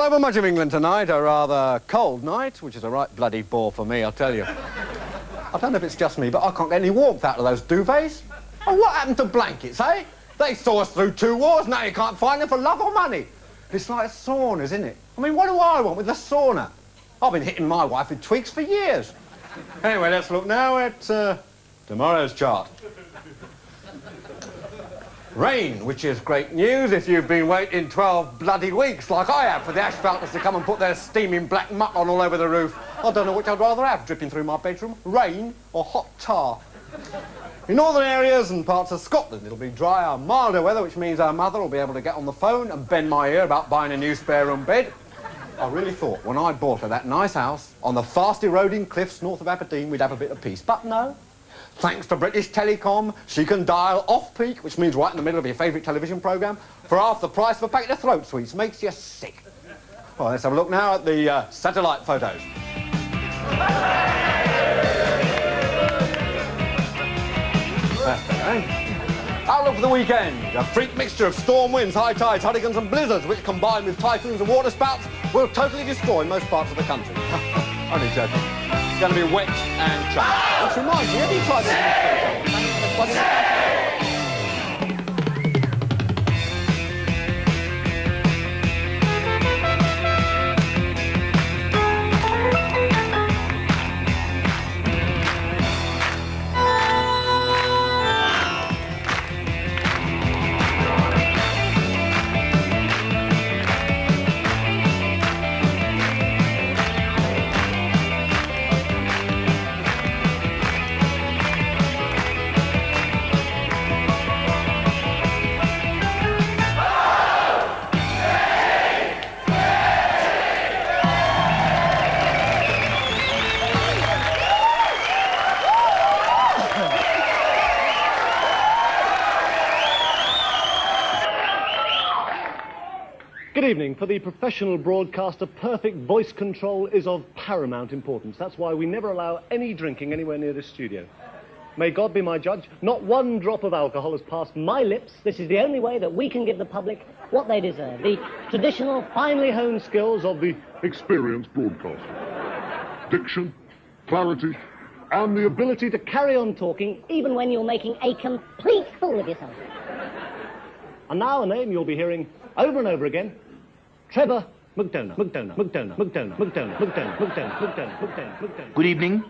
over much of England tonight, a rather cold night, which is a right bloody bore for me, I'll tell you. I don't know if it's just me, but I can't get any warmth out of those duvets. Oh, what happened to blankets, eh? They saw us through 2 wars, now you can't find them for love or money. It's like saunas, isn't it? I mean, what do I want with a sauna? I've been hitting my wife with tweaks for years. Anyway, let's look now at tomorrow's chart. Rain, which is great news if you've been waiting 12 bloody weeks like I have for the asphalters to come and put their steaming black muck on all over the roof. I don't know which I'd rather have dripping through my bedroom, rain or hot tar. In northern areas and parts of Scotland, it'll be drier, milder weather, which means our mother will be able to get on the phone and bend my ear about buying a new spare room bed. I really thought when I bought her that nice house on the fast-eroding cliffs north of Aberdeen, we'd have a bit of peace. But no. Thanks to British Telecom, she can dial off-peak, which means right in the middle of your favourite television programme, for half the price of a packet of throat sweets. Makes you sick. Well, let's have a look now at the satellite photos. Outlook for the weekend. A freak mixture of storm winds, high tides, hurricanes and blizzards, which combined with typhoons and water spouts will totally destroy most parts of the country. Only joking. It's going to be wet and chunky. Which reminds me, have you tried this? Good evening. For the professional broadcaster, perfect voice control is of paramount importance. That's why we never allow any drinking anywhere near this studio. May God be my judge, not one drop of alcohol has passed my lips. This is the only way that we can give the public what they deserve. The traditional, finely honed skills of the experienced broadcaster. Diction, clarity, and the ability to carry on talking even when you're making a complete fool of yourself. And now a name you'll be hearing over and over again. Trevor McDonough. Good evening.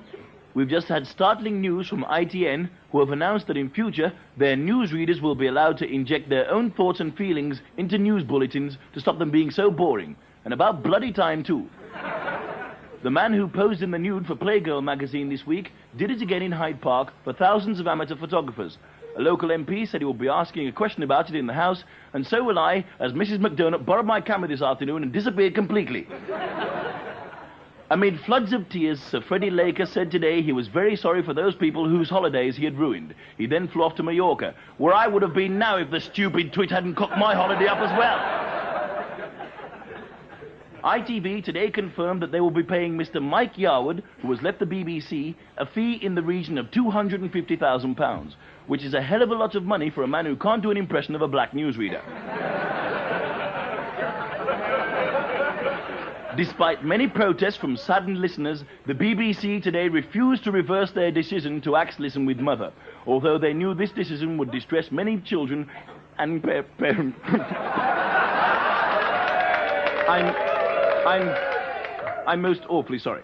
We've just had startling news from ITN, who have announced that in future their newsreaders will be allowed to inject their own thoughts and feelings into news bulletins to stop them being so boring. And about bloody time, too. The man who posed in the nude for Playgirl magazine this week did it again in Hyde Park for thousands of amateur photographers. A local MP said he will be asking a question about it in the House, and so will I, as Mrs. McDonough borrowed my camera this afternoon and disappeared completely. Amid floods of tears, Sir Freddie Laker said today he was very sorry for those people whose holidays he had ruined. He then flew off to Mallorca, where I would have been now if the stupid twit hadn't cocked my holiday up as well. ITV today confirmed that they will be paying Mr. Mike Yarwood, who has left the BBC, a fee in the region of £250,000, which is a hell of a lot of money for a man who can't do an impression of a black newsreader. Despite many protests from saddened listeners, the BBC today refused to reverse their decision to axe Listen with Mother, although they knew this decision would distress many children and parents. I'm most awfully sorry.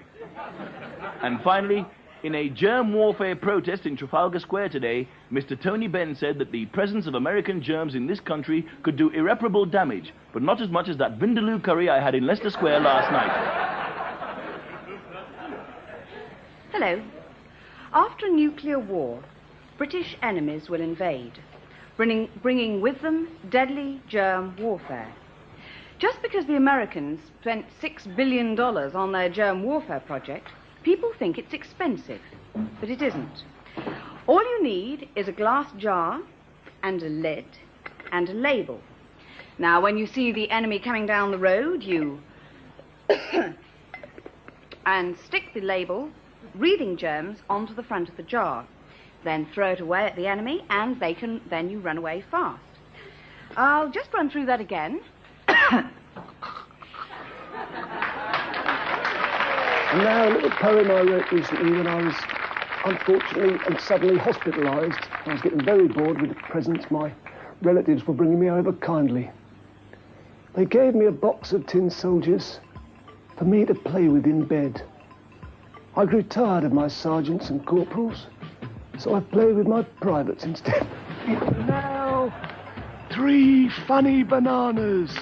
And finally, in a germ warfare protest in Trafalgar Square today, Mr. Tony Benn said that the presence of American germs in this country could do irreparable damage, but not as much as that Vindaloo curry I had in Leicester Square last night. Hello. After a nuclear war, British enemies will invade, bringing with them deadly germ warfare. Just because the Americans spent $6 billion on their germ warfare project, people think it's expensive, but it isn't. All you need is a glass jar and a lid and a label. Now, when you see the enemy coming down the road, you and stick the label, breathing germs, onto the front of the jar. Then throw it away at the enemy, and then you run away fast. I'll just run through that again. Now, a little poem I wrote recently when I was unfortunately and suddenly hospitalised. I was getting very bored with the presents my relatives were bringing me over kindly. They gave me a box of tin soldiers for me to play with in bed. I grew tired of my sergeants and corporals, so I played with my privates instead. Now, 3 funny bananas.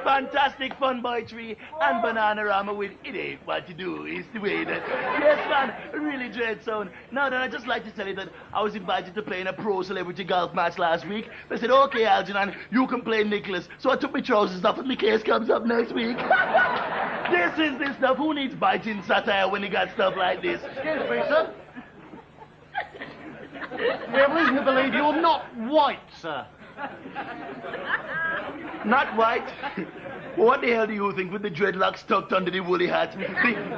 Fantastic fun boy tree and Bananarama with It Ain't What You Do, It's the Way That... Yes, man, really dread zone. Now then, I'd just like to tell you that I was invited to play in a pro-celebrity golf match last week. They said, okay, Algernon, you can play Nicholas. So I took my trousers off and my case comes up next week. This is the stuff. Who needs biting satire when you got stuff like this? Excuse me, sir. We have reason to believe you're not white, sir. Not white? What the hell do you think with the dreadlocks tucked under the woolly hat?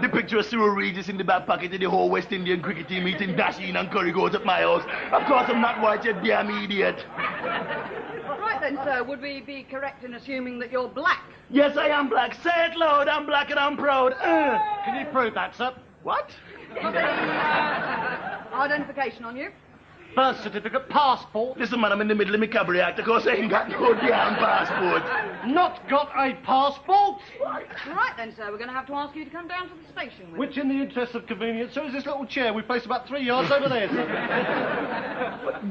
The picture of Cyril Regis in the back pocket of the whole West Indian cricket team eating dasheen and curry goat at my house. Of course I'm not white, you damn idiot. Right then, sir, would we be correct in assuming that you're black? Yes, I am black. Say it loud, I'm black and I'm proud. Can you prove that, sir? What? Identification on you? Birth certificate, passport. Listen, man, I'm in the middle of my cabaret act. Of course I ain't got no damn passport. Not got a passport? Right then, sir, we're going to have to ask you to come down to the station with Which, in the interest of convenience, sir, is this little chair we placed about 3 yards over there, sir.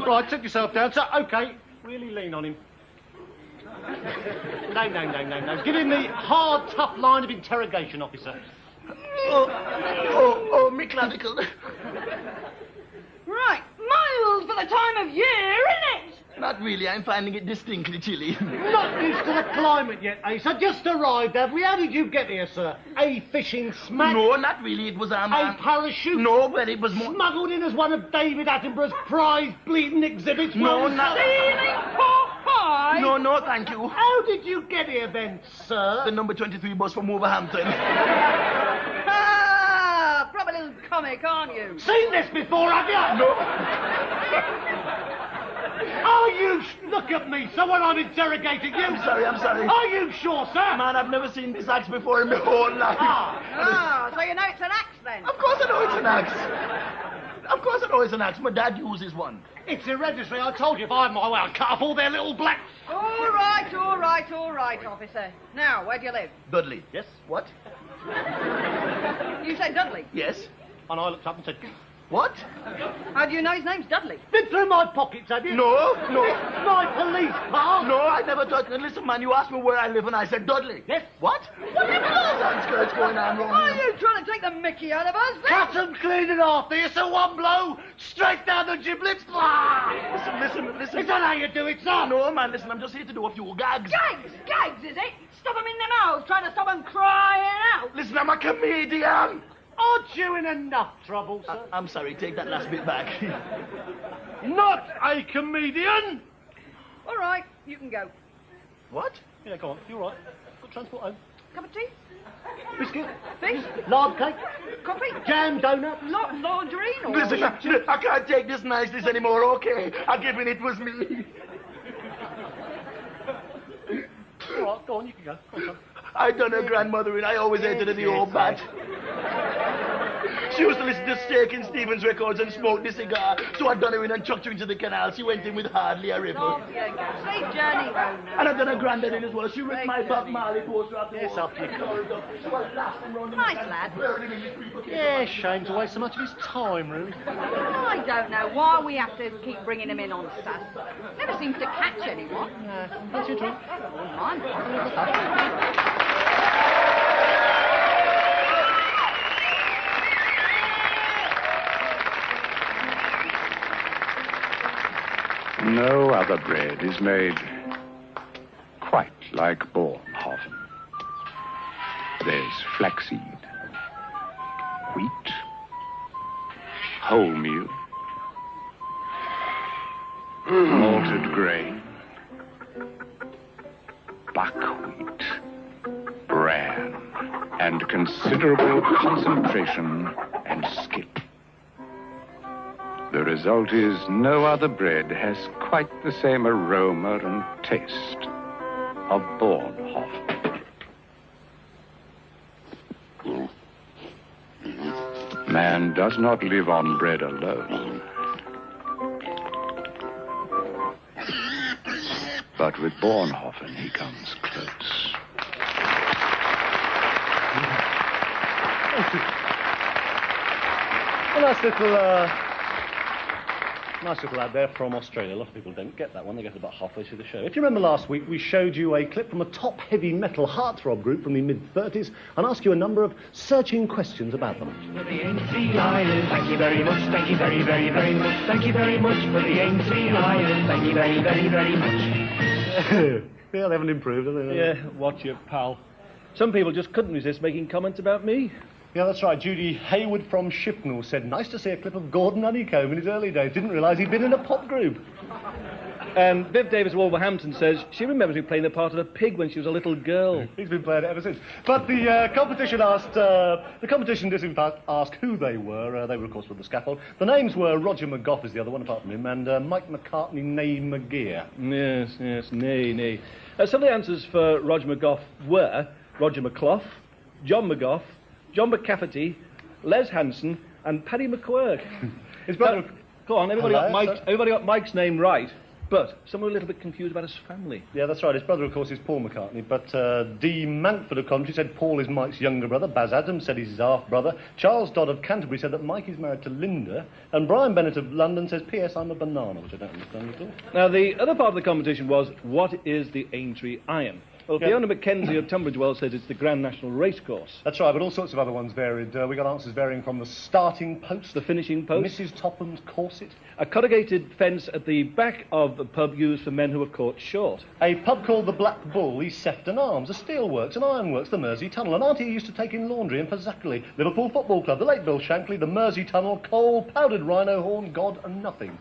Right, sit yourself down, sir. OK, really lean on him. No. Give him the hard, tough line of interrogation, officer. Oh, me clavicle. Right, mild for the time of year, isn't it? Not really, I'm finding it distinctly chilly. Not used to the climate yet, eh, sir? Just arrived, have we? How did you get here, sir? A fishing smack? No, not really, it was A parachute? No, but it was more... Smuggled in as one of David Attenborough's prize bleeding exhibits? No, not... Stealing pork pie? No, thank you. How did you get here then, sir? The number 23 bus from Wolverhampton. Proper little comic, aren't you? Seen this before, have you? No. Are you... Look at me, so when I'm interrogating you... I'm sorry. Are you sure, sir? Man, I've never seen this axe before in my whole life. So you know it's an axe, then? Of course I know it's an axe. Of course I know it's an axe. My dad uses one. It's hereditary. I told you if I had my way, I'd cut off all their little black... All right, officer. Now, where do you live? Dudley. Yes? What? You said Dudley. Yes. And I looked up and said... What? How do you know his name's Dudley? Been through my pockets, have you? No. My police car. No, I never thought... Listen, man, you asked me where I live and I said Dudley. Yes. What? What are those skirts going on wrong? Are you trying to take the mickey out of us, then? Cut and clean it after you, so one blow, straight down the giblets. Blah! Listen. Is that how you do it, sir? No, man, listen, I'm just here to do a few gags. Gags, is it? Stop them in their mouths, trying to stop them crying out. Listen, I'm a comedian. Aren't you in enough trouble, sir? I'm sorry, take that last bit back. Not a comedian! All right, you can go. What? Yeah, go on, you're right. Got transport home. Cup of tea? Biscuit, Fish? lard cake, Coffee? jam donut. Laundry? Or... Listen, I can't take this niceness anymore, okay? I give in, it was me. All right, go on, you can go. Go on, son. I done her grandmother and I always ate her in the old bat. She used to listen to Steak and Stevens records and smoke the cigar, so I done her in and chucked her into the canal. She went in with hardly a ripple. Off you go. Safe journey home now. And I done her granddad in as well. She ripped my Bob Marley poster off the Yes, wall. up you She was laughing round the Nice lad. Yeah, shame to waste so much of his time, really. I don't know why we have to keep bringing him in on stuff. Never seems to catch anyone. That's your drink. Mine. No other bread is made quite like Bornhofen. There's flaxseed, wheat, wholemeal, malted grain, buckwheat, bran, and considerable concentration and skill. The result is no other bread has quite the same aroma and taste of Bornhofen. Man does not live on bread alone, but with Bornhofen he comes close. A nice little ad there from Australia. A lot of people don't get that one. They get about halfway through the show. If you remember last week, we showed you a clip from a top heavy metal heartthrob group from the mid-30s and asked you a number of searching questions about them. For the ANC Lion, thank you very much, thank you very, very, very much, thank you very much for the ANC Lion, thank you very, very, very much. Yeah, they haven't improved, have they? Yeah, watch it, pal. Some people just couldn't resist making comments about me. Yeah, that's right. Judy Hayward from Shipnell said, nice to see a clip of Gordon Honeycomb in his early days. Didn't realise he'd been in a pop group. Viv Davis of Wolverhampton says she remembers me playing the part of a pig when she was a little girl. He's been playing it ever since. But the competition did in fact ask who they were. They were, of course, from the scaffold. The names were Roger McGough is the other one, apart from him, and Mike McCartney, nay McGear. Yes, nay. Some of the answers for Roger McGough were Roger McClough, John McGough, John McCafferty, Les Hansen, and Paddy McQuirk. His brother... Go on, everybody got Mike's name right, but some were a little bit confused about his family. Yeah, that's right. His brother, of course, is Paul McCartney, but Dee Mantford of Coventry said Paul is Mike's younger brother. Baz Adams said he's his half-brother. Charles Dodd of Canterbury said that Mike is married to Linda. And Brian Bennett of London says, P.S. I'm a banana, which I don't understand at all. Now, the other part of the competition was, what is the Aintree Iron? Well, Fiona Mackenzie of Tunbridge Wells says it's the Grand National Racecourse. That's right, but all sorts of other ones varied. We got answers varying from the starting post, the finishing post, Mrs. Topham's corset, a corrugated fence at the back of the pub used for men who were caught short, a pub called the Black Bull, East Sefton Arms, a steelworks, an ironworks, the Mersey Tunnel, an auntie who used to take in laundry in Fazakerley, Liverpool Football Club, the Lake Bill Shankly, the Mersey Tunnel, coal, powdered rhino horn, God and nothing.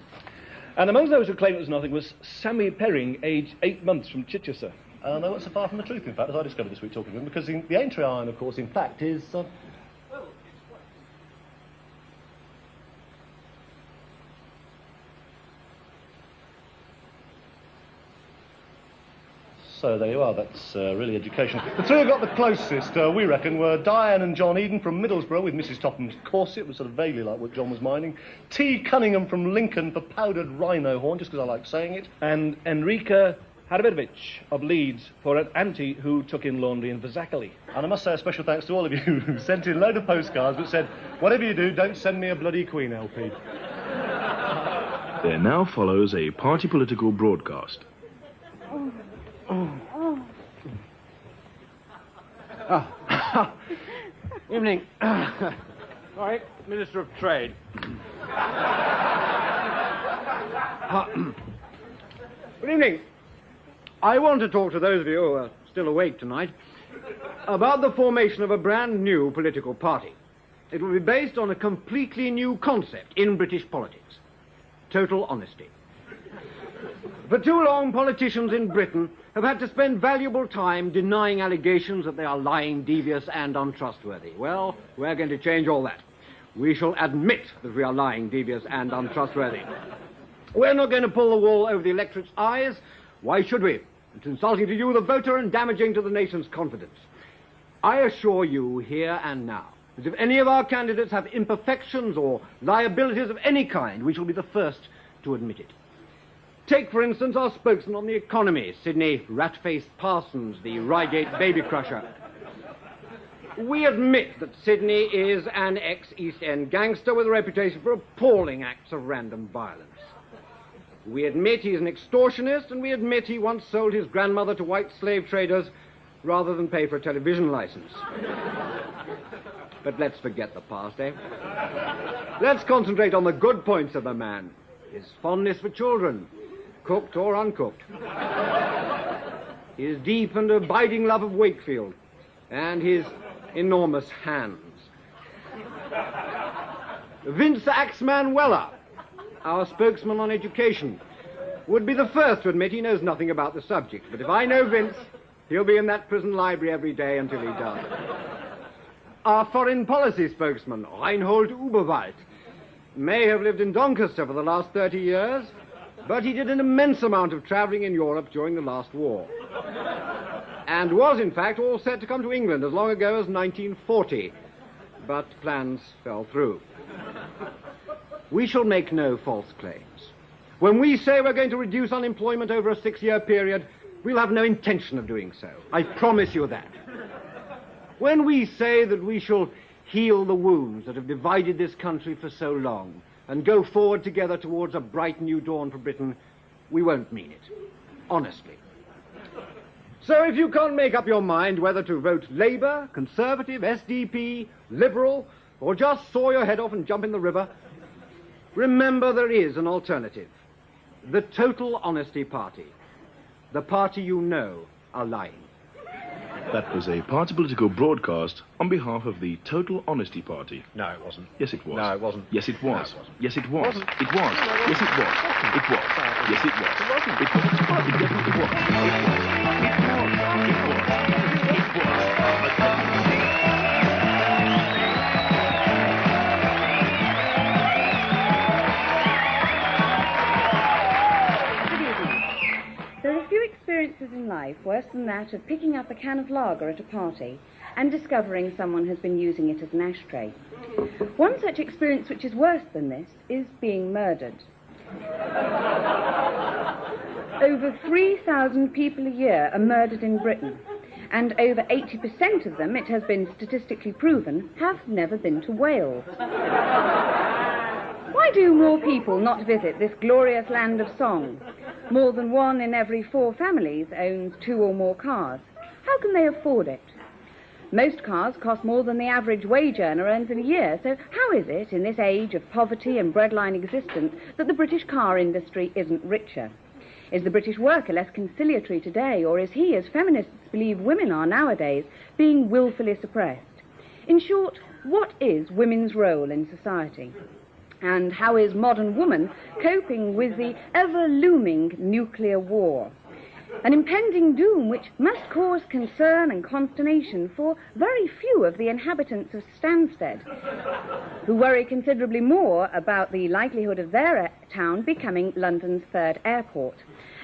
And amongst those who claimed it was nothing was Sammy Perring, aged 8 months, from Chichester. They weren't so far from the truth, in fact, as I discovered this week talking to him, because the Aintree Iron, of course, in fact, is... So there you are, that's really educational. The two who got the closest, we reckon, were Diane and John Eden from Middlesbrough with Mrs. Topham's corset, was sort of vaguely like what John was minding. T. Cunningham from Lincoln for powdered rhino horn, just because I like saying it. And Enrica Harabitovich of Leeds for an auntie who took in laundry in Vazacali. And I must say a special thanks to all of you who sent in a load of postcards that said, whatever you do, don't send me a bloody Queen LP. There now follows a party political broadcast. Evening. Sorry, Minister of Trade. Good evening. I want to talk to those of you who are still awake tonight about the formation of a brand new political party. It will be based on a completely new concept in British politics: total honesty. For too long, politicians in Britain have had to spend valuable time denying allegations that they are lying, devious, and untrustworthy. Well, we're going to change all that. We shall admit that we are lying, devious, and untrustworthy. We're not going to pull the wool over the electorate's eyes. Why should we? It's insulting to you, the voter, and damaging to the nation's confidence. I assure you here and now that if any of our candidates have imperfections or liabilities of any kind, we shall be the first to admit it. Take, for instance, our spokesman on the economy, Sidney Rat-Faced Parsons, the Reigate baby crusher. We admit that Sidney is an ex-East End gangster with a reputation for appalling acts of random violence. We admit he's an extortionist, and we admit he once sold his grandmother to white slave traders rather than pay for a television license. But let's forget the past, eh? Let's concentrate on the good points of the man. His fondness for children, cooked or uncooked. His deep and abiding love of Wakefield, and his enormous hands. Vince Axeman Weller, our spokesman on education, would be the first to admit he knows nothing about the subject. But if I know Vince, he'll be in that prison library every day until he does. Our foreign policy spokesman, Reinhold Uberwald, may have lived in Doncaster for the last 30 years, but he did an immense amount of travelling in Europe during the last war. And was, in fact, all set to come to England as long ago as 1940. But plans fell through. We shall make no false claims. When we say we're going to reduce unemployment over a 6-year period, we'll have no intention of doing so. I promise you that. When we say that we shall heal the wounds that have divided this country for so long and go forward together towards a bright new dawn for Britain, we won't mean it. Honestly. So if you can't make up your mind whether to vote Labour, Conservative, SDP, Liberal, or just saw your head off and jump in the river, remember there is an alternative. The Total Honesty Party. The party you know are lying. That was a party political broadcast on behalf of the Total Honesty Party. No, it wasn't. Yes, it was. No, it wasn't. Yes, it was. No, it wasn't. Yes, it was. It wasn't. It was. Yes, it was. It was. Yes, it was. It wasn't. It was. It definitely was. It was. There are few experiences in life worse than that of picking up a can of lager at a party and discovering someone has been using it as an ashtray. One such experience which is worse than this is being murdered. Over 3,000 people a year are murdered in Britain, and over 80% of them, it has been statistically proven, have never been to Wales. Why do more people not visit this glorious land of song? More than 1 in every 4 families owns 2 or more cars. How can they afford it? Most cars cost more than the average wage earner earns in a year, so how is it, in this age of poverty and breadline existence, that the British car industry isn't richer? Is the British worker less conciliatory today, or is he, as feminists believe women are nowadays, being willfully suppressed? In short, what is women's role in society? And how is modern woman coping with the ever-looming nuclear war? An impending doom which must cause concern and consternation for very few of the inhabitants of Stansted, who worry considerably more about the likelihood of their town becoming London's third airport.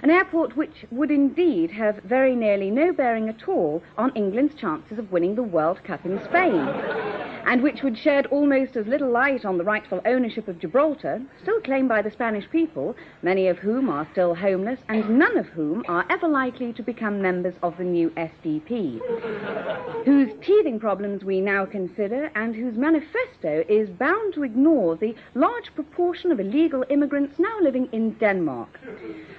An airport which would indeed have very nearly no bearing at all on England's chances of winning the World Cup in Spain, and which would shed almost as little light on the rightful ownership of Gibraltar, still claimed by the Spanish people, many of whom are still homeless, and none of whom are ever likely to become members of the new SDP, whose teething problems we now consider, and whose manifesto is bound to ignore the large proportion of illegal immigrants now living in Denmark,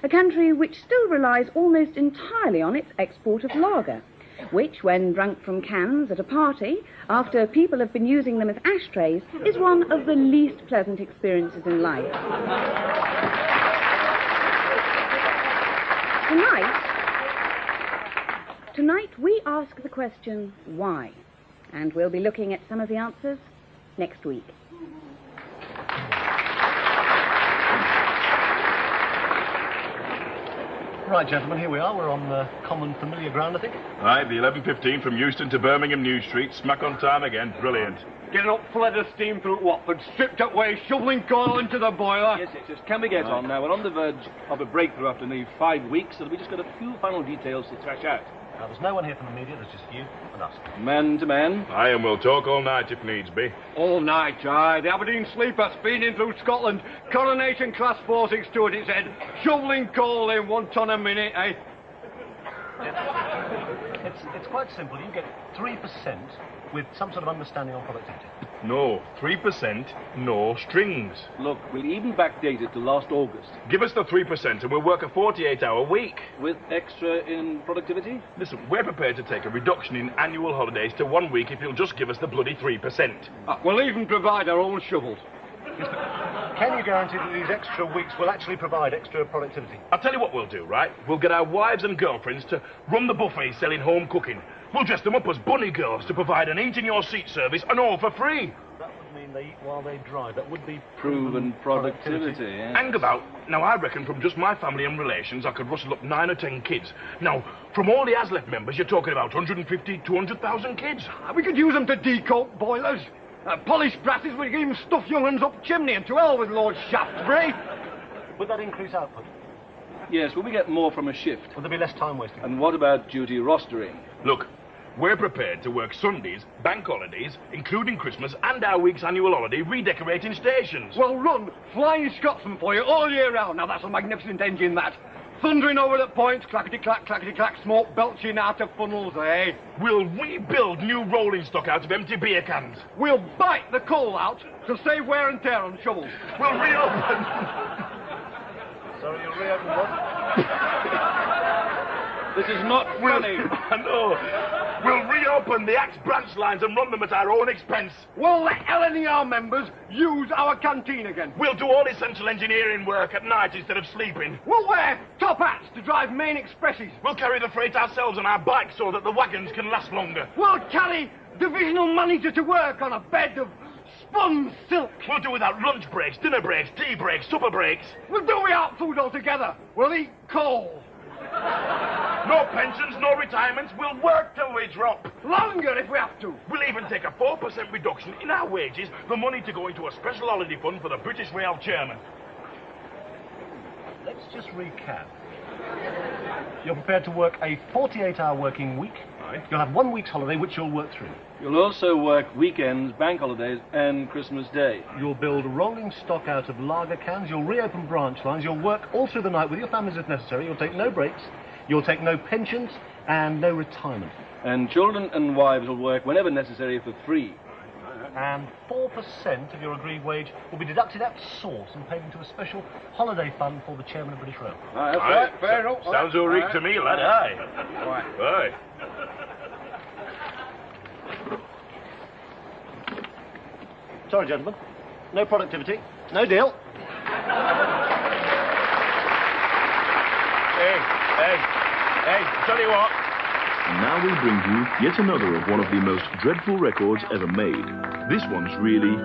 a country which still relies almost entirely on its export of lager, which, when drunk from cans at a party, after people have been using them as ashtrays, is one of the least pleasant experiences in life. Tonight we ask the question, why? And we'll be looking at some of the answers next week. Right, gentlemen, here we are. We're on common familiar ground, I think. Aye, the 11:15 from Euston to Birmingham New Street. Smack on time again. Brilliant. Getting up flood of steam through Watford, stripped up way, shoveling coal into the boiler. Yes, it is. Can we get on now? We're on the verge of a breakthrough after nearly 5 weeks, so we just got a few final details to thrash out. Now, there's no one here from the media. There's just you and us. Man to man. Aye, and we'll talk all night if needs be. All night, aye. The Aberdeen sleeper speeding through Scotland. Coronation Class 462 at its head. Shoveling coal in 1 ton a minute, eh? It's quite simple. You get 3% with some sort of understanding on productivity. No, 3%, no strings. Look, we'll even backdate it to last August. Give us the 3% and we'll work a 48-hour week. With extra in productivity? Listen, we're prepared to take a reduction in annual holidays to 1 week if you'll just give us the bloody 3%. We'll even provide our own shovels. Can you guarantee that these extra weeks will actually provide extra productivity? I'll tell you what we'll do, right? We'll get our wives and girlfriends to run the buffet selling home cooking. We'll dress them up as bunny girls to provide an eat-in-your-seat service and all for free. That would mean they eat while they drive. That would be proven productivity, yes. Hang about. Now, I reckon from just my family and relations, I could rustle up 9 or 10 kids. Now, from all the ASLEF members, you're talking about 150, 200,000 kids. We could use them to decoat boilers. Polish brasses, we could even stuff young uns up chimney, and to hell with Lord Shaftesbury. Would that increase output? Yes, will we get more from a shift? Will there be less time wasting? And what about duty rostering? Look, we're prepared to work Sundays, bank holidays, including Christmas, and our week's annual holiday redecorating stations. Well, run Flying Scotsman for you all year round. Now, that's a magnificent engine, that. Thundering over the points, clackety-clack, smoke belching out of funnels, eh? We'll rebuild new rolling stock out of empty beer cans. We'll bite the coal out to save wear and tear on shovels. We'll reopen... Sorry, you'll reopen what? This is not funny. No. We'll reopen the Axe branch lines and run them at our own expense. We'll let LNER members use our canteen again. We'll do all essential engineering work at night instead of sleeping. We'll wear top hats to drive main expresses. We'll carry the freight ourselves on our bikes so that the wagons can last longer. We'll carry divisional manager to work on a bed of spun silk. We'll do without lunch breaks, dinner breaks, tea breaks, supper breaks. We'll do without food altogether. We'll eat coal. No pensions, no retirements. We'll work till we drop. Longer if we have to. We'll even take a 4% reduction in our wages, the money to go into a special holiday fund for the British Rail chairman. Let's just recap. You're prepared to work a 48-hour working week. Aye. You'll have 1 week's holiday, which you'll work through. You'll also work weekends, bank holidays, and Christmas Day. You'll build rolling stock out of lager cans. You'll reopen branch lines. You'll work all through the night with your families if necessary. You'll take no breaks. You'll take no pensions and no retirement. And children and wives will work whenever necessary for free. And 4% of your agreed wage will be deducted at source and paid into a special holiday fund for the chairman of British Rail. That's right, fair enough. Sounds all right to me, lad. Aye. Aye. Sorry, gentlemen. No productivity. No deal. Hey, tell you what. And now we bring you yet another of one of the most dreadful records ever made. This one's really...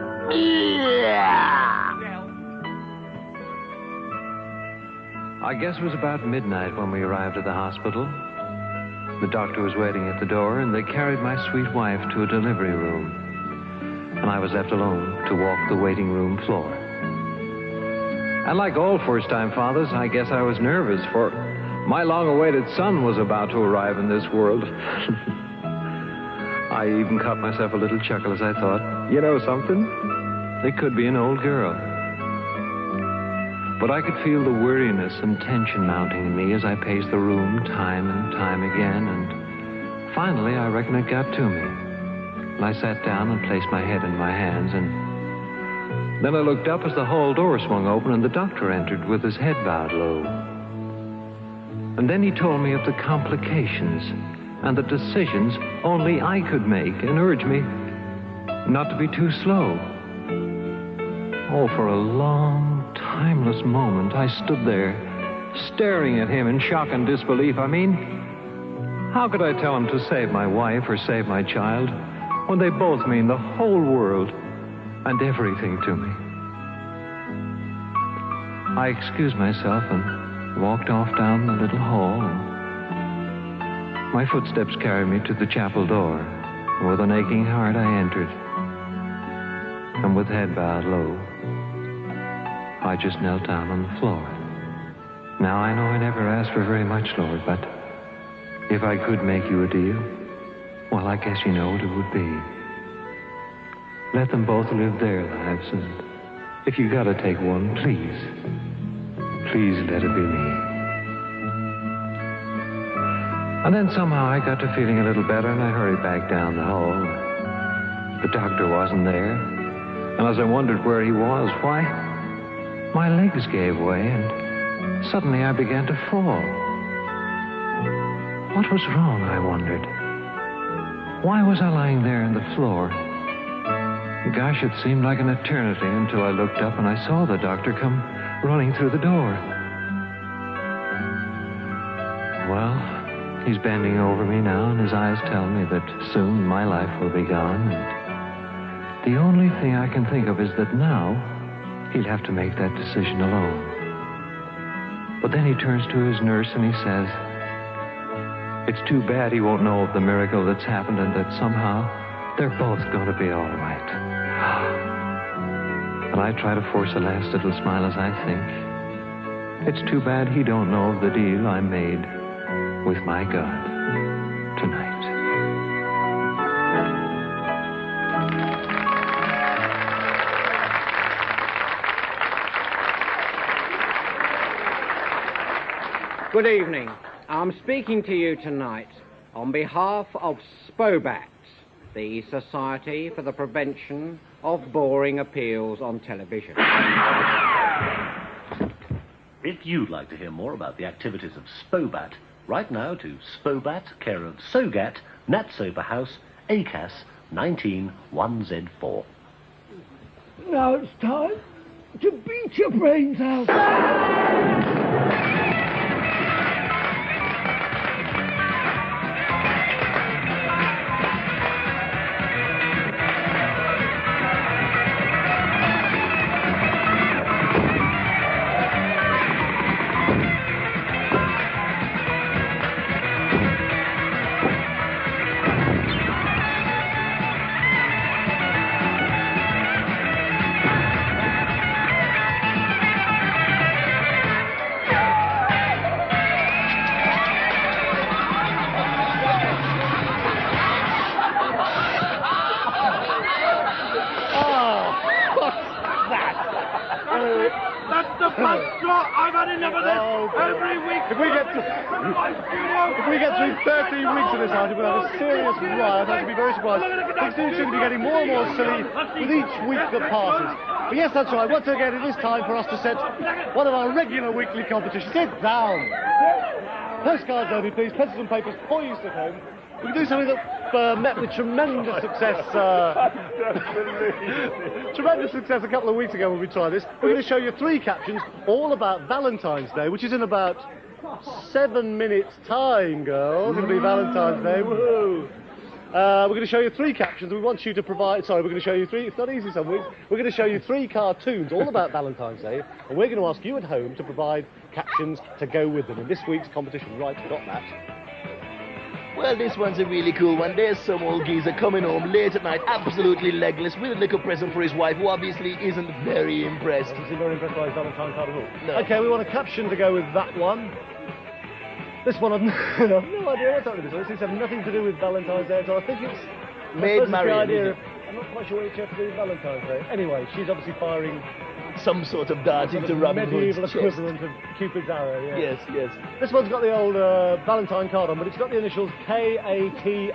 I guess it was about midnight when we arrived at the hospital. The doctor was waiting at the door, and they carried my sweet wife to a delivery room. And I was left alone to walk the waiting room floor. And like all first-time fathers, I guess I was nervous, for my long-awaited son was about to arrive in this world. I even caught myself a little chuckle as I thought, you know something? It could be an old girl. But I could feel the weariness and tension mounting in me as I paced the room time and time again, and finally I reckon it got to me. And I sat down and placed my head in my hands, and then I looked up as the hall door swung open and the doctor entered with his head bowed low. And then he told me of the complications and the decisions only I could make, and urged me not to be too slow. Oh, for a long, timeless moment, I stood there, staring at him in shock and disbelief. I mean, how could I tell him to save my wife or save my child when they both mean the whole world and everything to me? I excused myself and walked off down the little hall, and my footsteps carried me to the chapel door, and with an aching heart I entered. And with head bowed low, I just knelt down on the floor. Now, I know I never asked for very much, Lord, but if I could make you a deal, well, I guess you know what it would be. Let them both live their lives, and if you gotta take one, please let it be me. And then somehow I got to feeling a little better, and I hurried back down the hall. The doctor wasn't there, and as I wondered where he was, why, my legs gave way, and suddenly I began to fall. What was wrong, I wondered? Why was I lying there on the floor? Gosh, it seemed like an eternity until I looked up and I saw the doctor come running through the door. Well, he's bending over me now, and his eyes tell me that soon my life will be gone. And the only thing I can think of is that now he'll have to make that decision alone. But then he turns to his nurse and he says, it's too bad he won't know of the miracle that's happened, and that somehow they're both going to be all right. And I try to force a last little smile as I think, it's too bad he don't know of the deal I made with my God tonight. Good evening. I'm speaking to you tonight on behalf of SPOBAT, the Society for the Prevention of Boring Appeals on Television. If you'd like to hear more about the activities of SPOBAT, write now to SPOBAT, care of SOGAT, Nat Sober House, ACAS 191Z4. Now it's time to beat your brains out. If we get through 13 weeks of this item, we'll have a serious riot. I should be very surprised. Things do seem to be getting more and more silly with each week that passes. But yes, that's right. Once again, it is time for us to set one of our regular weekly competitions. Sit down. Postcards only, please. Pencils and papers poised at home. We can do something that met with tremendous success. Tremendous success a couple of weeks ago when we tried this. We're going to show you 3 captions all about Valentine's Day, which is in about 7 minutes' time, girls. It'll be Valentine's Day. Woohoo! We're going to show you 3 captions. We want you to provide... Sorry, we're going to show you 3... It's not easy some weeks. We're going to show you 3 cartoons all about Valentine's Day, and we're going to ask you at home to provide captions to go with them in this week's competition. Right, got that. Well, this one's a really cool one. There's some old geezer coming home late at night, absolutely legless, with a little present for his wife, who obviously isn't very impressed. Is he very impressed by his Valentine card at all? No. OK, we want a caption to go with that one. This one, I've no idea what's happening with this one. It seems to have nothing to do with Valentine's Day, so I think it's... Maid Marian, I'm not quite sure what it's have to do with Valentine's Day. Anyway, she's obviously firing... some sort of dart into Robin Hood's medieval equivalent of Cupid's arrow, yeah. Yes, yes. This one's got the old Valentine card on, but it's got the initials Katanga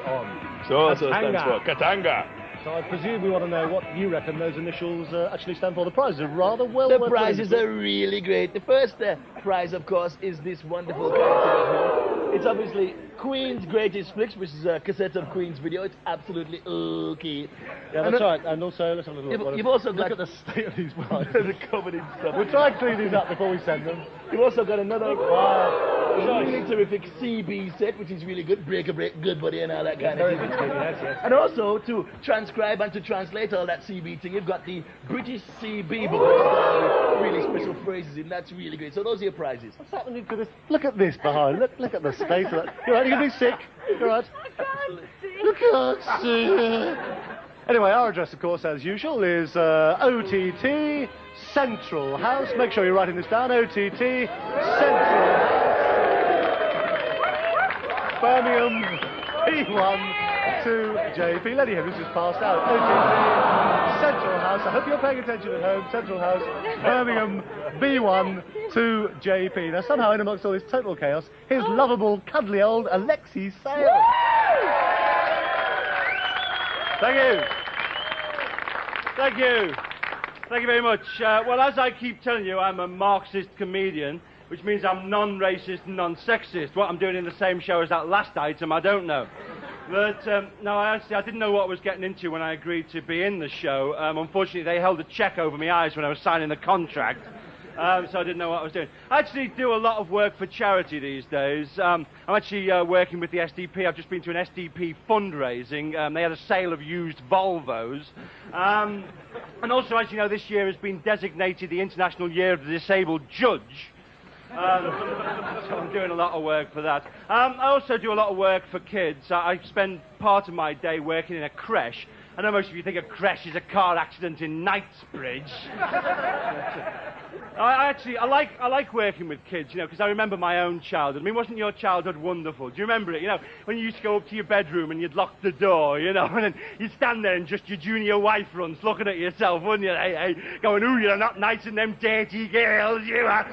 on. So it stands for Katanga. So I presume we want to know what you reckon those initials actually stand for. The prizes are rather well... The prizes are really great. The first prize, of course, is this wonderful character. It's obviously Queen's Greatest Flicks, which is a cassette of Queen's video. It's absolutely okay. Yeah, that's right. And also, let's have a look. You've also got... Look at the state of these prizes. They're covered in stuff. We'll try and clean these up before we send them. You've also got another really terrific CB set, which is really good. Break a break, good buddy, and all that kind of thing. Yes. And also, to transcribe and to translate all that CB thing, you've got the British CB book, with really special phrases in. That's really great. So those are your prizes. What's happening to this? Look at this behind. Look at the state of that. You're right, you're going to be sick. You're right. You can't see. Anyway, our address, of course, as usual, is OTT Central House. Make sure you're writing this down. OTT Central House. Birmingham B1 2JP. Lenny Henry's just passed out. OTT Central House. I hope you're paying attention at home. Central House, Birmingham B1 2JP. Now, somehow, in amongst all this total chaos, here's lovable, cuddly old Alexi Sale. Thank you. Thank you. Thank you very much. Well, as I keep telling you, I'm a Marxist comedian, which means I'm non-racist and non-sexist. What I'm doing in the same show as that last item, I don't know. But, no, I didn't know what I was getting into when I agreed to be in the show. Unfortunately, they held a check over my eyes when I was signing the contract. So I didn't know what I was doing. I actually do a lot of work for charity these days. I'm actually working with the SDP. I've just been to an SDP fundraising. They had a sale of used Volvos. And also, as you know, this year has been designated the International Year of the Disabled Judge. So I'm doing a lot of work for that. I also do a lot of work for kids. I spend part of my day working in a creche. I know most of you think a creche is a car accident in Knightsbridge. I like working with kids, you know, because I remember my own childhood. I mean, wasn't your childhood wonderful? Do you remember it? You know, when you used to go up to your bedroom and you'd lock the door, you know, and then you'd stand there and just your junior wife runs looking at yourself, wouldn't you? Hey, going, ooh, you're not nice in them dirty girls, you are.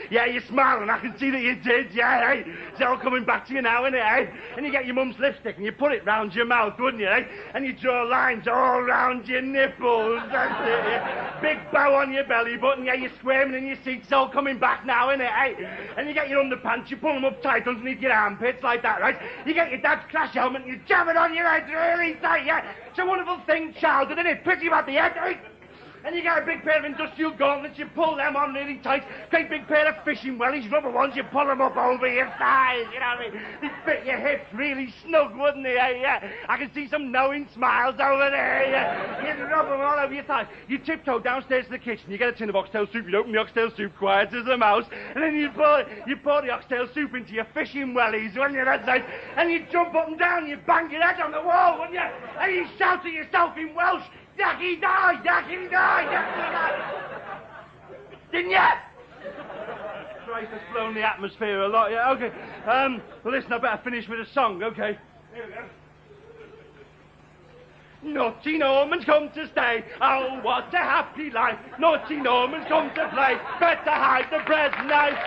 Yeah, you're smiling, I can see that you did, yeah, hey. It's all coming back to you now, isn't it, hey? And you get your mum's lipstick and you put it round your mouth, wouldn't you, hey? And you draw lines all round your nipples, that's it, yeah. Big bow on your belly button, yeah, you're squirming in your seat, it's all coming back now, innit, eh? And you get your underpants, you pull them up tight underneath your armpits like that, right? You get your dad's crash helmet and you jam it on your head really tight, yeah? It's a wonderful thing, childhood, isn't it? Pretty about the head, right? And you get a big pair of industrial gauntlets, you pull them on really tight. Great big pair of fishing wellies, rubber ones, you pull them up over your thighs, you know what I mean? They fit your hips really snug, wouldn't they, eh? Yeah. I can see some knowing smiles over there, yeah. You rub them all over your thighs. You tiptoe downstairs to the kitchen, you get a tin of oxtail soup, you open the oxtail soup quiet as a mouse, and then you pour the oxtail soup into your fishing wellies, wouldn't you, that's right? And you jump up and down, you bang your head on the wall, wouldn't you? And you shout to yourself in Welsh, Ducky die, Ducky die, Ducky die. Didn't you? Christ, has blown the atmosphere a lot, yeah, okay. Well, listen, I better finish with a song, okay? Here we go. Naughty Norman's come to stay. Oh, what a happy life. Naughty Norman's come to play. Better hide the bread knife.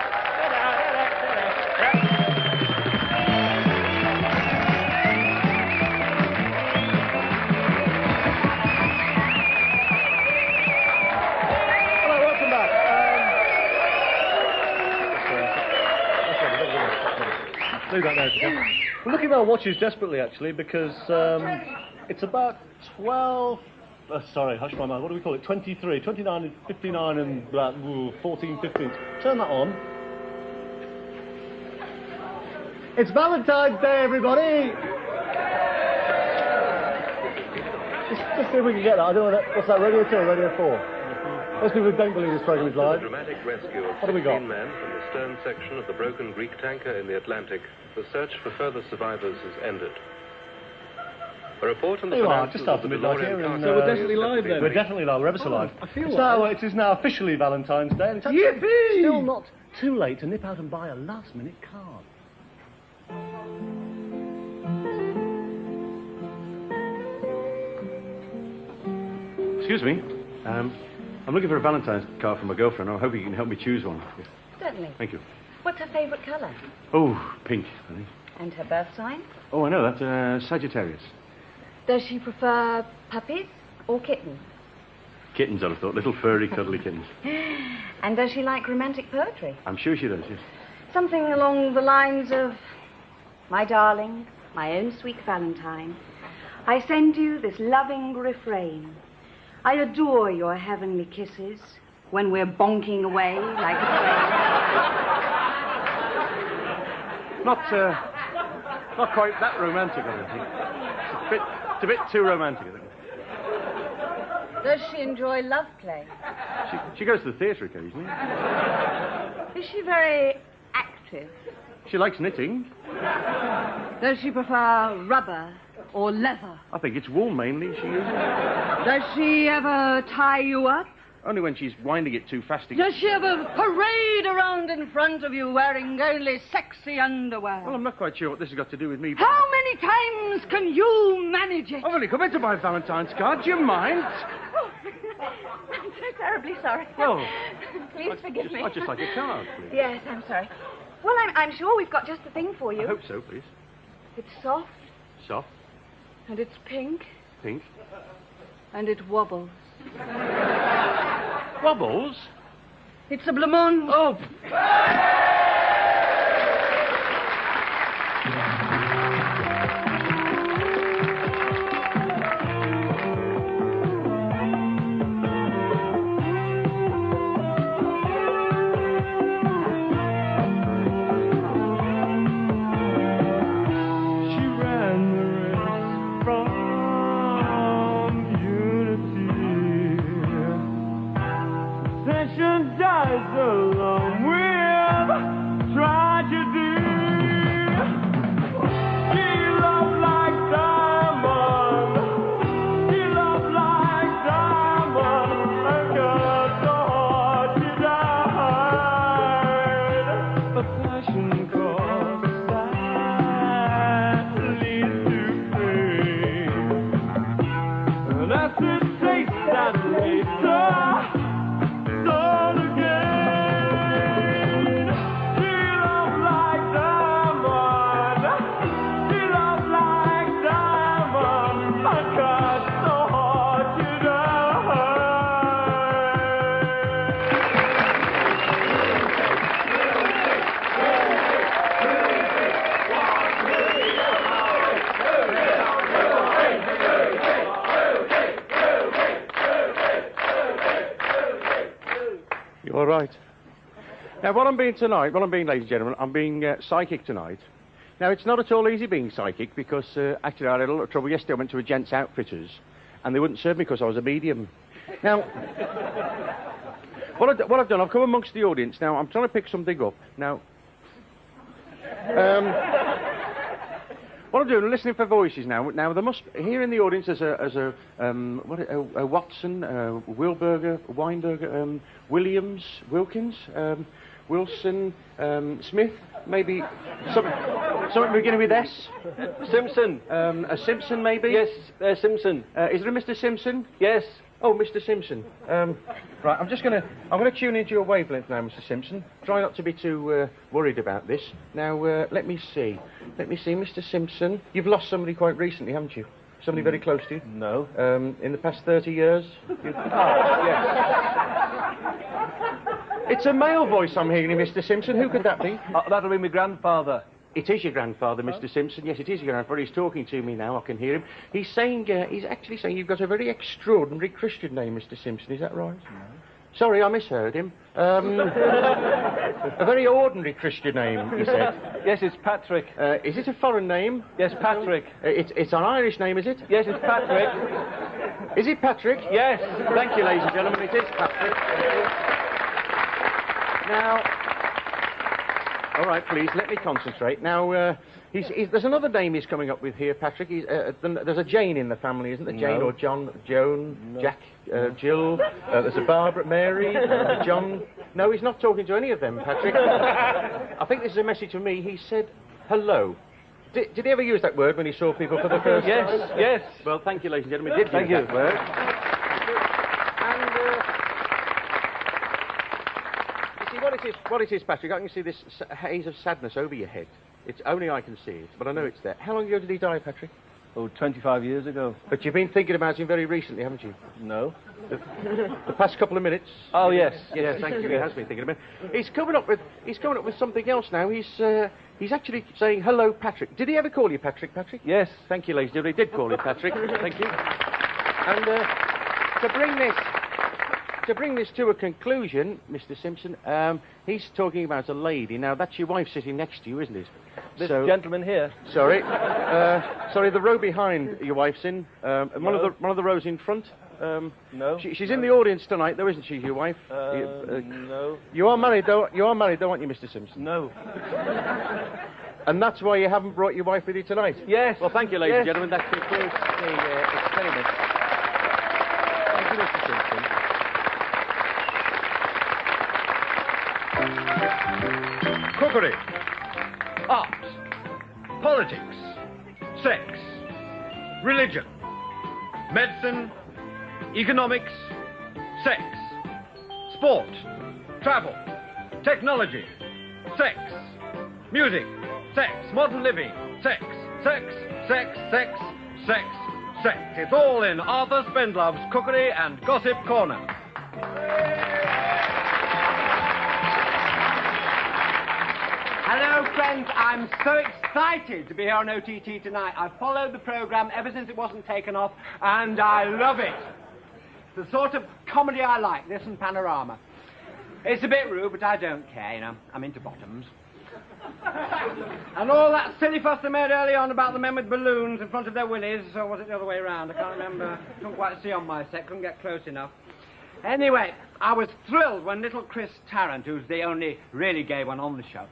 We're looking at our watches desperately, actually, because it's about 12... sorry, hush my mind. What do we call it? 23, 29, 59 and 14, 15. Turn that on. It's Valentine's Day, everybody! Just see if we can get that. I don't know what's that, Radio 2 or Radio 4? Most people don't believe this program is live. The dramatic rescue of What have we got? 16 men from the stern section of the broken Greek tanker in the Atlantic. The search for further survivors has ended. A report on the There you are, financials just of after the midnight DeLorean here. castle So we're definitely live then? We're definitely live, we're ever so live. I feel It is now officially Valentine's Day, and it's actually Yippee! still not too late to nip out and buy a last-minute card. Excuse me. I'm looking for a Valentine's card for my girlfriend. I'm hoping you can help me choose one. Certainly. Thank you. What's her favourite colour? Oh, pink, I think. And her birth sign? Oh, I know that. Sagittarius. Does she prefer puppies or kittens? Kittens, I'd have thought. Little furry, cuddly kittens. And does she like romantic poetry? I'm sure she does, yes. Something along the lines of, my darling, my own sweet Valentine, I send you this loving refrain. I adore your heavenly kisses when we're bonking away like a train. Not quite that romantic, I don't think. It's a bit too romantic, I think. Does she enjoy love play? She goes to the theatre occasionally. Is she very active? She likes knitting. Does she prefer rubber or leather? I think it's wool mainly she uses. Does she ever tie you up? Only when she's winding it too fast to Does she ever parade around in front of you wearing only sexy underwear? Well, I'm not quite sure what this has got to do with me. How many times can you manage it? I've only come in to buy Valentine's card. Do you mind? Oh, I'm so terribly sorry. Oh. Please forgive me. I'd just like a card, please. Yes, I'm sorry. Well, I'm sure we've got just the thing for you. I hope so, please. It's soft, Soft, and it's pink, pink. and it wobbles. Wobbles? It's a blamon. Oh! All right. Now, what I'm being, ladies and gentlemen, I'm being psychic tonight. Now, it's not at all easy being psychic because, actually, I had a lot of trouble yesterday. I went to a gents' outfitters and they wouldn't serve me because I was a medium. Now, what I've done, I've come amongst the audience. Now, I'm trying to pick something up. Now, what I'm doing, I'm listening for voices now. Now, there must, here in the audience, there's a Watson, Wilberger, Weinberger, Williams, Wilkins, Wilson, Smith, maybe something beginning with S. Simpson. A Simpson, maybe? Yes, Simpson. Is there a Mr. Simpson? Yes. Oh, Mr. Simpson. Right, I'm gonna tune into your wavelength now, Mr. Simpson. Try not to be too worried about this. Now, let me see, Mr. Simpson. You've lost somebody quite recently, haven't you? Somebody very close to you? No. In the past 30 years? Yes. It's a male voice I'm hearing, Mr. Simpson. Who could that be? That'll be my grandfather. It is your grandfather, Mr. Simpson. Yes, it is your grandfather. He's talking to me now. I can hear him. He's saying, he's actually saying you've got a very extraordinary Christian name, Mr. Simpson. Is that right? Sorry, I misheard him. A very ordinary Christian name, he said. Yes, it's Patrick. Is it a foreign name? Yes, Patrick. It's an Irish name, is it? Yes, it's Patrick. Is it Patrick? Yes. Thank you, ladies and gentlemen. It is Patrick. Now, all right, please, let me concentrate. Now, there's another name he's coming up with here, Patrick. There's a Jane in the family, isn't there? Jane or John, Joan, Jack, Jill. There's a Barbara, Mary, John. No, he's not talking to any of them, Patrick. I think this is a message for me. He said, hello. Did he ever use that word when he saw people for the first time? Yes, yes. Well, thank you, ladies and gentlemen. He did use that word. And, you see, what it is, Patrick, I can see this haze of sadness over your head. It's only I can see it, but I know it's there. How long ago did he die, Patrick? Oh, 25 years ago. But you've been thinking about him very recently, haven't you? No. The past couple of minutes. Oh, yes. Yes, thank you. He has been thinking about it. He's coming up with something else now. He's actually saying, hello, Patrick. Did he ever call you Patrick, Patrick? Yes. Thank you, ladies and gentlemen. He did call you Patrick. Thank you. And to bring this to a conclusion, Mr. Simpson, he's talking about a lady. Now, that's your wife sitting next to you, isn't it? This gentleman here. Sorry. Sorry, the row behind your wife's in. One of the rows in front. No. She's in the audience tonight, though, isn't she, your wife? No. You are married, though, aren't you, Mr. Simpson? No. And that's why you haven't brought your wife with you tonight? Yes. Well, thank you, ladies and gentlemen. That concludes the experiment. Thank you, Mr. Simpson. Cookery. Art. Politics. Sex. Religion. Medicine. Economics. Sex. Sport. Travel. Technology. Sex. Music. Sex. Modern living. Sex. Sex. Sex. Sex. Sex. Sex. It's all in Arthur Spendlove's Cookery and Gossip Corner. Hello, friends. I'm so excited to be here on OTT tonight. I've followed the programme ever since it wasn't taken off, and I love it. It's the sort of comedy I like, this and Panorama. It's a bit rude, but I don't care, you know. I'm into bottoms. And all that silly fuss they made early on about the men with balloons in front of their willies, or was it the other way around? I can't remember. Couldn't quite see on my set, couldn't get close enough. Anyway, I was thrilled when little Chris Tarrant, who's the only really gay one on the show,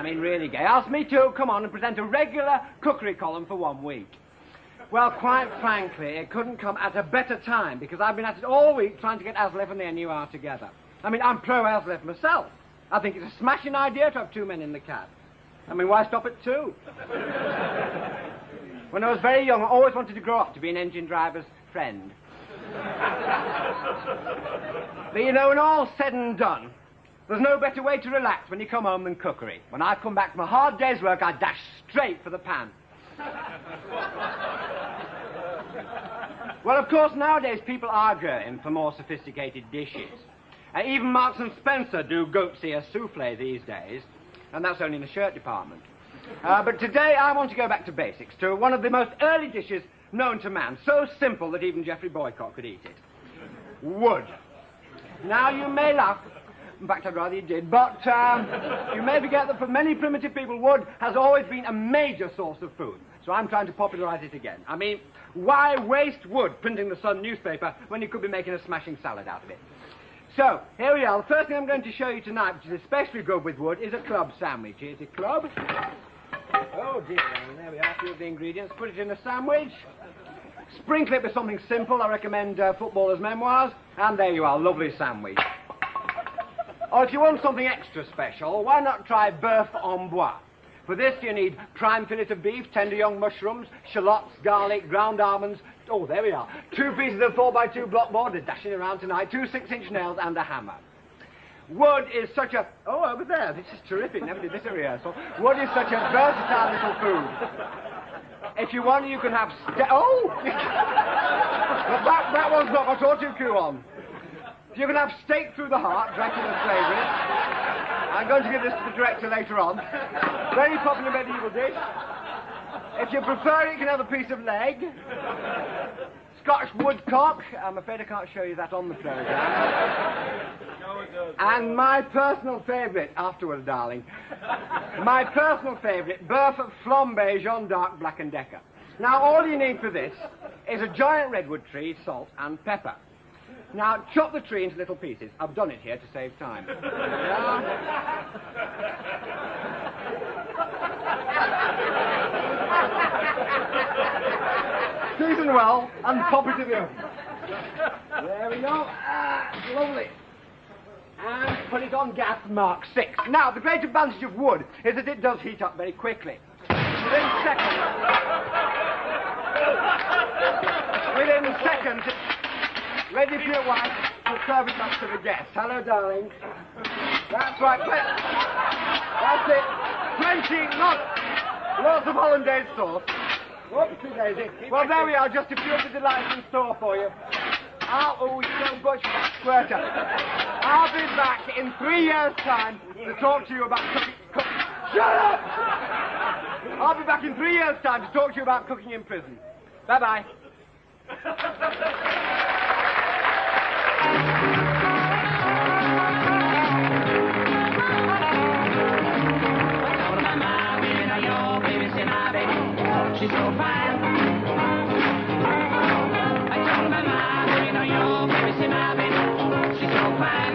really gay, asked me to come on and present a regular cookery column for 1 week. Well, quite frankly, it couldn't come at a better time, because I've been at it all week trying to get Aslef and the NUR together. I'm pro-Aslef myself. I think it's a smashing idea to have 2 men in the cab. Why stop at 2? When I was very young, I always wanted to grow up to be an engine driver's friend. But when all's said and done, there's no better way to relax when you come home than cookery. When I come back from a hard day's work, I dash straight for the pan. Well, of course, nowadays people are going for more sophisticated dishes. Even Marks and Spencer do goat's ear souffle these days, and that's only in the shirt department. But today I want to go back to basics, to one of the most early dishes known to man, so simple that even Geoffrey Boycott could eat it. Wood. Now, you may laugh, in fact, I'd rather you did, but you may forget that for many primitive people, wood has always been a major source of food, so I'm trying to popularise it again. Why waste wood printing the Sun newspaper when you could be making a smashing salad out of it? So, here we are. The first thing I'm going to show you tonight, which is especially good with wood, is a club sandwich. Here's a club. Oh, dear. There we are. A few of the ingredients. Put it in a sandwich. Sprinkle it with something simple. I recommend Footballer's Memoirs. And there you are. Lovely sandwich. Or if you want something extra special, why not try Boeuf en Bois? For this, you need prime fillet of beef, tender young mushrooms, shallots, garlic, ground almonds. Oh, there we are. 2 pieces of 4x2 block board. They're dashing around tonight. 2 6-inch nails and a hammer. Wood is such a... Oh, over there. This is terrific. Never did this at rehearsal. Wood is such a versatile little food. If you want, you can have... Oh! that one's not got autocue on. You can have steak through the heart, Dracula's favourite. I'm going to give this to the director later on. Very popular medieval dish. If you prefer it, you can have a piece of leg. Scotch woodcock. I'm afraid I can't show you that on the programme. And my personal favourite, afterwards, darling, my personal favourite, Burf Flambe Jean d'Arc Black & Decker. Now, all you need for this is a giant redwood tree, salt and pepper. Now, chop the tree into little pieces. I've done it here to save time. Season well and pop it in the oven. There we go. Lovely. And put it on gas mark 6. Now, the great advantage of wood is that it does heat up very quickly. Within seconds, it's ready for your wife to serve it up to the guests. Hello, darling. That's right. That's it. 20 lots of hollandaise sauce. Whoopsie daisy. Well, there we are. Just a few of the delights in store for you. Oh, you don't butcher that squirter. I'll be back in 3 years' time to talk to you about cooking. Shut up! I'll be back in 3 years' time to talk to you about cooking in prison. Bye-bye. She's so fine. I told my mom, you know, your baby, see my baby. She's so fine.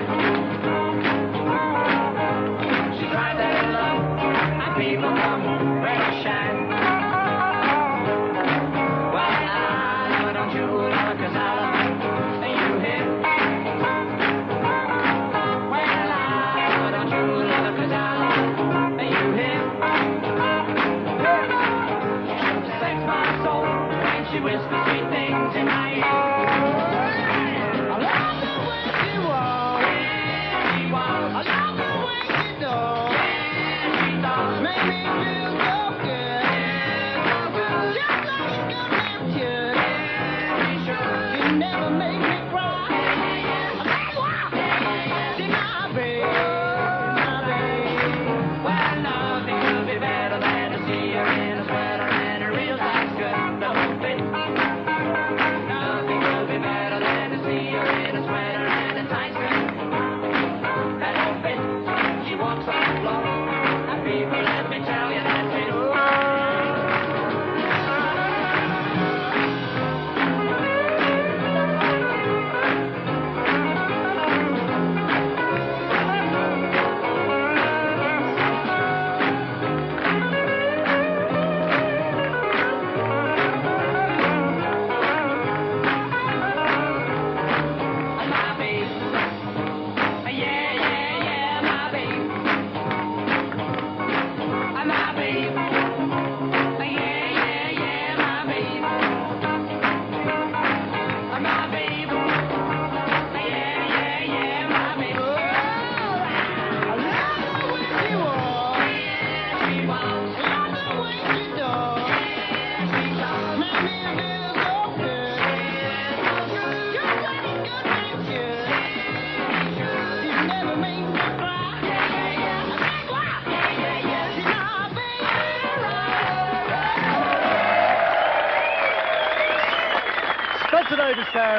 She tries to love, and people come where to shine. Well, I know, don't you love, 'cause I love you here. Well, I know, don't you love, 'cause I love you here. She whispers sweet things in my ear. I love the way she walks. Yeah, she walks. I love the way she talks. Yeah, she talks. Make me feel so good. Yeah, so good. Just like a good man should. Yeah, she should. She never makes me cry. I say, wow. She's my babe, my babe. Well, nothing could be better than to see her in a sweater and a real tight skirt.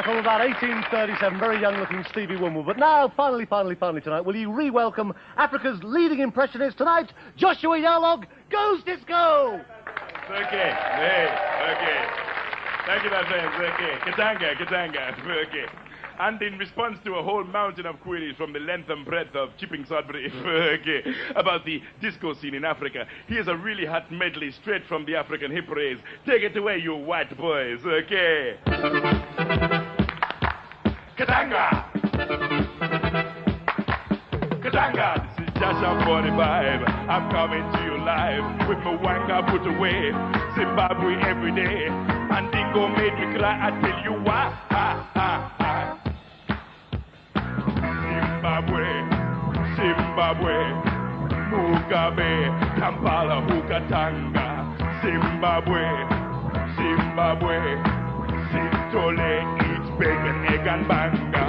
From about 1837, very young-looking Stevie Wonder. But now, finally tonight, will you re-welcome Africa's leading impressionist tonight, Joshua Yarlog, Goes Disco! Okay. Thank you, my friends. Okay. Katanga. Okay. And in response to a whole mountain of queries from the length and breadth of Chipping Sudbury about the disco scene in Africa, here's a really hot medley straight from the African hip race. Take it away, you white boys, okay? Katanga! This is Joshua 45. I'm coming to you live with my wanga put away. Zimbabwe every day. And Dingo made me cry, I tell you why. Zimbabwe, Mugabe, Kampala, Hukatanga, Zimbabwe, Sintole, eat bacon, egg and banga.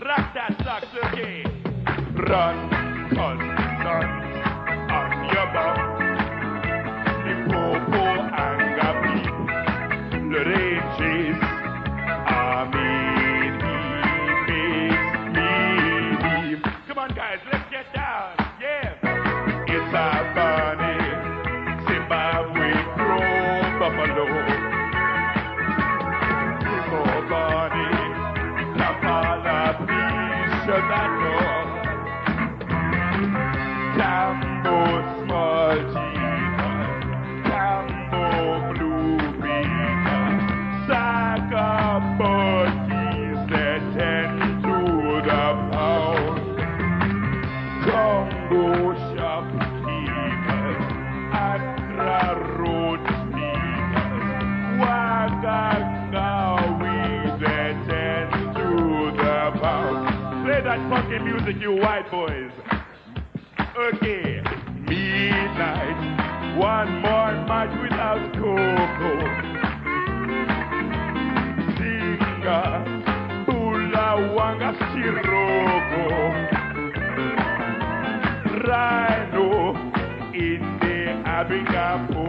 Rock that sax, okay? Run, cause none on your bum. The popo anga beat, the ranges Cambo small chica, Cambo blue beaker, Saka buggies that tend to the pound, Congo shopkeepers, Accra road speakers, Wagagawees that tend to the pound. Play that fucking music, you white boys. Okay, midnight, one more match without Coco. Singa, Bula Wanga Siroko. Rhino, in the Abigapo.